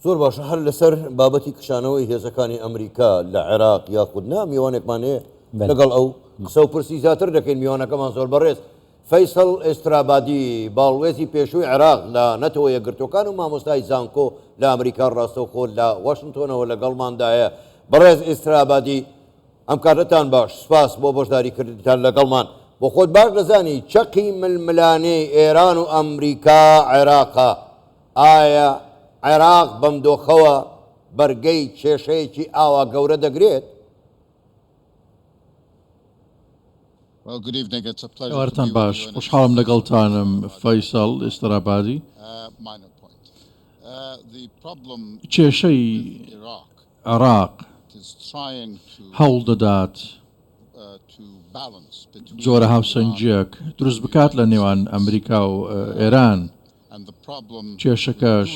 زۆر باشە هەر لەسەر بابەتی کشانەوەی هێزەکانی ئەمریکا لە عێراق یاخودنا میوانێکمان هەیە لەگەڵ ئەو قسە و پرسی زیاتر دەکەین میوانەکەمان زۆر بەڕێز. فەیسەڵ ئێسترابادی باڵوێزی پێشووی عێراق لە نەتەوە یەکگرتوەکان و مامۆستای زانکۆ لە ئەمریکا ڕاستەوخۆ لە واشنگتۆنەوە لەگەڵماندایە. بەڕێز ئێسترابادی ئەم کاتتان باش، سپاس بۆ بەشداریکردنتان لەگەڵمان. بۆ خۆت باش دەزانی چەقی ململانەی ئێران و ئەمریکا عێراقا، ئایا عێراق بەم دۆخەوە بەرگەی کێشەیەکی ئاوا گەورە دەگرێت؟ وارتان باش، خوشحاڵم لەگەڵتانم فەیسەڵ ئێسترابادی. کێشەی عێراق هەوڵ دەدات جۆرە هاوسەنجیەک دروست بکات لە نێوان ئەمریکا و ئێران. کێشەکەش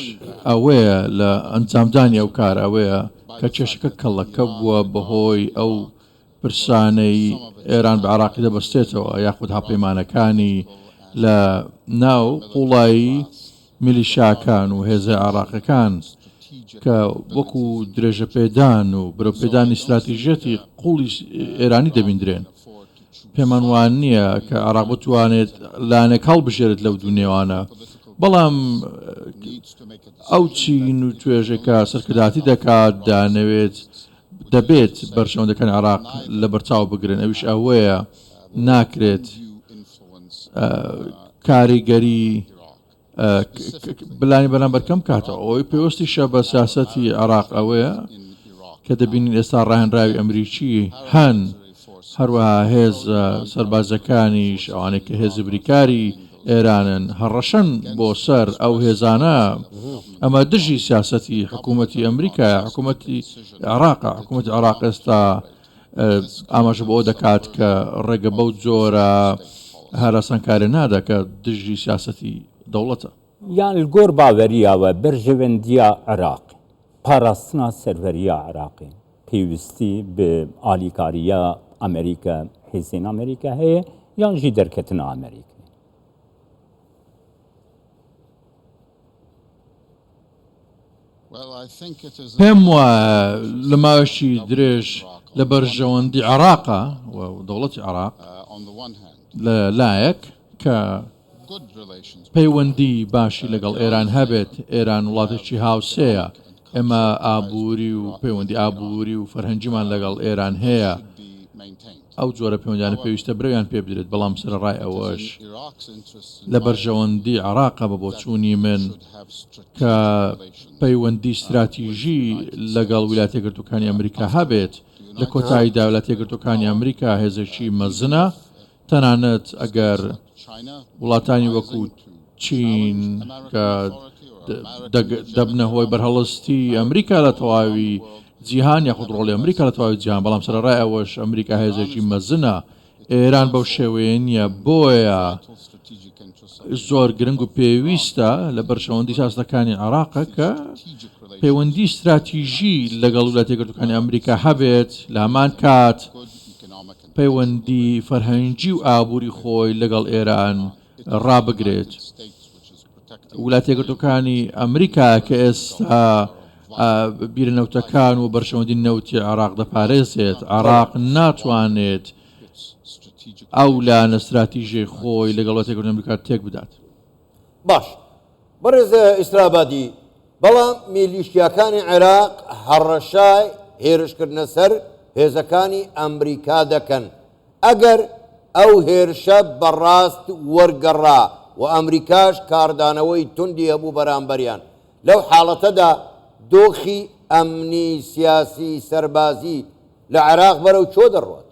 ئەوەیە لە ئەنجامدانی ئەو کار ئەوەیە کە کێشەکە کەڵەکە بووە بەهۆی ئەو پرسانەی ئێران بە عێراقی دەبەستێتەوە یاخود هاوپەیمانەکانی لە ناو قوڵایی میلیشاکان و هێزە عێراقیەکان کە وەکو درێژە پێدان و برەپێدانی استراتیژەتی قوڵی ئێرانی دەبیندرێن. پێمان وان نییە کە عێراق بتوانێت لایەنێک هەڵبژێرێت لەو دوو نێوانە، بەڵام ئەو چین و توێژێکە سەرکرداتی دەکات دانەوێت دەبێت بەرژەوەندەکانی عێراق لە بەرچاو بگرن. ئەویش ئەوەیە ناکرێت کاریگەری بلانی بەرامبەرکەم کاتەوە. ئەوەی پێوەستیشە بە سیاسەتی عێراق ئەوەیە کە دەبینین ئێستا ڕاهێنراوی ئەمریکی هەن، هەروەها هێز سەربازەکانیش ئەوانەی کە هێزی بریکاری ئێرانن هەڕەشەن بۆ سەر ئەو هێزانە. ئەمە دژی سیاسەتی حکوومەتی ئەمریکا، حکوومەتی عێراقە. حکوومەتی عێراق ئێستا ئاماژە بۆ دەکات کە ڕێگە بەو جۆرە هەراسانکاری نادا کە دژی سیاسەتی دەوڵەتە. یان گۆر باوەریاوە بەرژەوەندیە عێراق پاراستنا سەروەریە عێراقی پێویستی بە ئالیکاریە ئەمریکا حیزین ئەمریکا هەیە یان ژی دەرکەتنە ئەمریکا؟ پێم وایە لە ماوەشی درێژ لە بەرژەوەندی عێراقە و دەوڵەتی عێراق لە لایەک کە پەیوەندی باشی لەگەڵ ئێران هەبێت. ئێران وڵاتێکی هاوسەیە، ئێمە ئابووری و پەیوەندی ئابووری و فەرهەنگیمان لەگەڵ ئێران هەیە. ئەو جۆرە پەیوەندیانە پێویستە برەویان پێ بدرێت، بەڵام سەرڕای ئەوەش لە بەرژەوەندی عێراقە بە بۆچوونی من کە پەیوەندی استراتیژی لەگەڵ ویلایەتە یەکگرتووەکانی ئەمریکا هەبێت. لە کۆتاییدا ویلایەتە یەکگرتووەکانی ئەمریکا هێزێکی مەزنە، تەنانەت ئەگەر وڵاتانی وەکو چین کە دەبنە هۆی بەرهەڵستی ئەمریکا لە تەواوی جیهان یاخود ڕۆڵی ئەمریکا لە تەواوی جیهان، بەڵام سەرڕای ئەوەش ئەمریکا هێزێکی مەزنە. ئێران بەو شێوەیە نییە، بۆیە زۆر گرنگ و پێویستە لە بەرژەوەندی سیاسەتەکانی عێراقە کە پەیوەندی استراتیژی لەگەڵ ویلایەتە یەکگرتووەکانی ئەمریکا هەبێت، لە هەمان کات پەیوەندی فەرهەنگی و ئابووری خۆی لەگەڵ ئێران ڕابگرێت. ویلایەتە یەکگرتووەکانی ئەمریکا کە ئێستا بیرنەوتەکان و بەرژەوەندی نەوتی عێراق دەپارێزێت، عێراق ناتوانێت ئەو لایەنە استراتیژیەی خۆی لەگەڵ ویلایەتە یەکگرتووەکانی ئەمریکا تێک بدات. باش بەڕێز ئێسترابادی، بەڵام میلیشیاکانی عێراق هەڕەشای هێرشکردنە سەر هێزەکانی ئەمریکا دەکەن. ئەگەر ئەو هێرشە بەڕاست وەرگەڕا و ئەمریکاش کاردانەوەی توندی هەبوو بەرامبەریان، لەو حاڵەتەدا دۆخی ئەمنی سیاسی سەربازی لە عێراق بەرەو چۆ دەڕوات؟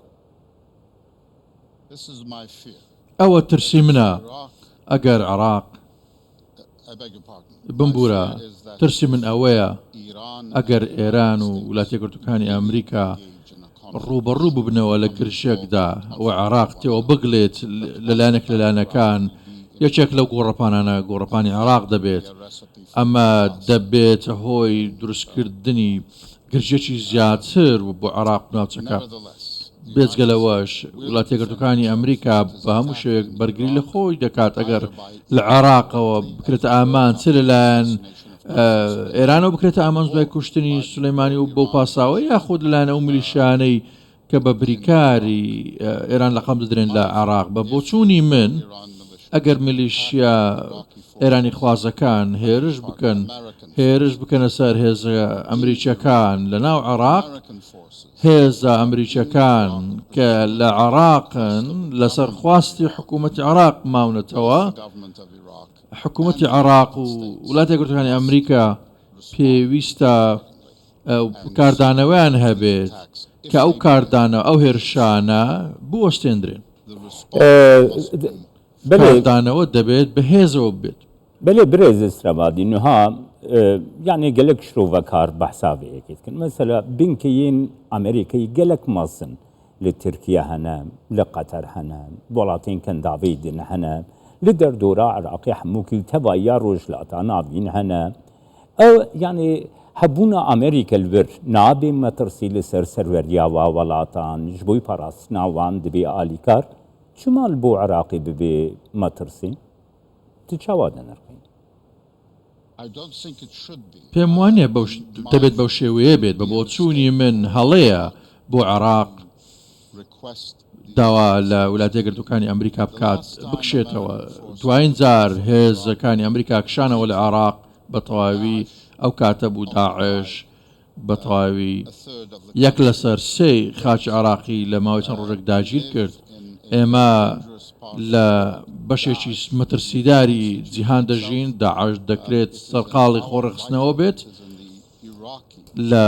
ئەوە ترسی منە. ئەگەر عێراق بمبورە، ترسی من ئەوەیە ئەگەر ئێران و ویلایەتە یەکگرتووەکانی ئەمریکا ڕوبەڕوو ببنەوە لە گرشێکدا و عێراق تێوە بگلێت لەلایەنێک لەلایەنەکان، یەکێک لەو گۆڕەپانانە گۆڕەپانی عێراق دەبێت. ئەمە دەبێت هۆی دروستکردنی گرژێکی زیاتر بۆ عێراق ناوچەکە. بێجگەلەوەش وڵاتە یەکگرتووەکانی ئەمریکا بە هەموو شوێک بەرگری لە خۆی دەکات ئەگەر لە عێراقەوە بکرێتە ئامان چ لەلایەن ئێرانەوە بکرێتە ئامانج دوای کوشتنی سولەیمانی و بۆ پاساوە یاخود لەلایەن ئەو میلیشیانەی کە بە بریکاری ئێران لەقەم دەدرێن لە عێراق بە بۆچوونی من ئەگەر میلیشیا ئێرانی خوازەکان هێرش بکەنە سەر هێزە ئەمریکیەکان لە ناو عێراق هێزە ئەمریکیەکان کە لە عێراقن لەسەر خواستی حکوومەتی عێراق ماونەتەوە حکوومەتی عێراق و وڵاتی یەکگرتووەکانی ئەمریکا پێویستە کاردانەوەیان هەبێت کە ئەو کاردانە ئەو هێرشانە بوەستێنرێن کاردانەوە دەبێت بەهێزەوە بێت بله برز استرابادی نها يعني قالك شروفا كار بحسابي اكيد مثلا بنكين امريكي قالك مصن لتركيا هنا لقطر هنا بولاتين كان دافيد هنا لدردورا عراقي حموكي تبا ياروج لاتانا بين هنا او يعني حبونا امريكا البر نابي ما ترسيل سروريا ولاتان جبوي باراس ناوان دبي اليكار شمال بو عراقي ببي ما ترسي تشاوادنا نرقين پێم وانە دەبێت بەو شێوەیە بێت بە بۆچوونی من هەڵەیە بۆ عێراق داوا لە وڵاتە یەکگرتووەکانی ئەمریکا بکات بکشێتەوە دوایین جار هێزەکانی ئەمریکا کشانەوە لە عێراق بە تەواوی ئەو کاتە بوو داعش بە تەواوی 1/3 خاچی عێراقی لە ماوەی چەند ڕۆژێک داگیر کرد ئێمە لە بەشێکی مەترسیداری جیهان دەژین داعش دەکرێت سەرقاڵی خۆڕەخستنەوە بێت لە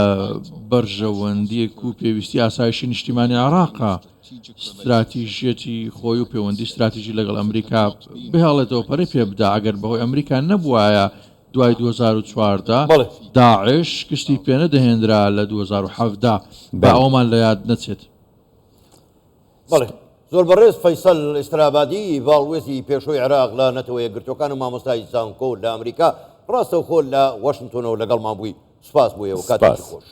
بەرژەوەندیەک و پێویستی ئاسایشی نیشتیمانی عێراقا استراتیژیەتی خۆی و پەیوەندی استراتیژی لەگەڵ ئەمریکا بهێڵێتەوە پەرەی پێ بدا ئەگەر بەهۆی ئەمریکا نەبووایە دوای 2014 داعش کشتی پێ نەدەهێنرا لە 2017 بە ئەومان لە یاد نەچێت. زۆر بەڕێز فەیسەل ئێسترابادی باڵوێزی پێشۆی عێراق لە نەتەوە یەکگرتوەکان و مامۆستای زانکۆ لە ئەمریکا ڕاستەوخۆ لە واشنگتۆنەوە لەگەڵمان بووی سوپاس بوویەوە کاتێکی خۆش.